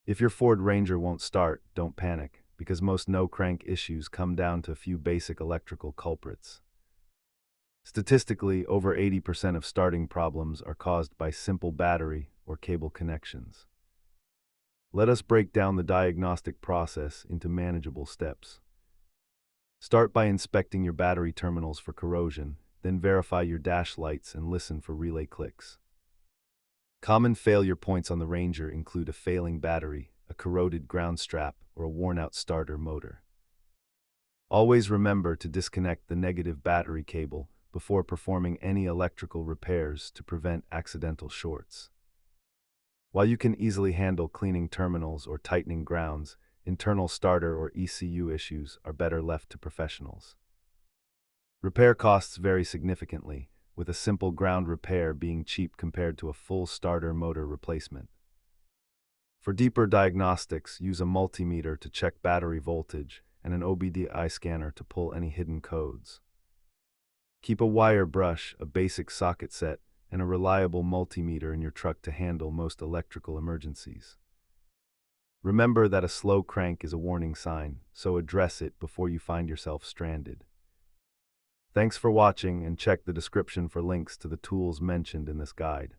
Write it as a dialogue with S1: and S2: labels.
S1: If your Ford Ranger won't start, don't panic, because most no-crank issues come down to a few basic electrical culprits. Statistically, over 80% of starting problems are caused by simple battery or cable connections. Let us break down the diagnostic process into manageable steps. Start by inspecting your battery terminals for corrosion, then verify your dash lights and listen for relay clicks. Common failure points on the Ranger include a failing battery, a corroded ground strap, or a worn-out starter motor. Always remember to disconnect the negative battery cable before performing any electrical repairs to prevent accidental shorts. While you can easily handle cleaning terminals or tightening grounds, internal starter or ECU issues are better left to professionals. Repair costs vary significantly, with a simple ground repair being cheap compared to a full starter motor replacement. For deeper diagnostics, use a multimeter to check battery voltage and an OBD-I scanner to pull any hidden codes. Keep a wire brush, a basic socket set, and a reliable multimeter in your truck to handle most electrical emergencies. Remember that a slow crank is a warning sign, so address it before you find yourself stranded. Thanks for watching, and check the description for links to the tools mentioned in this guide.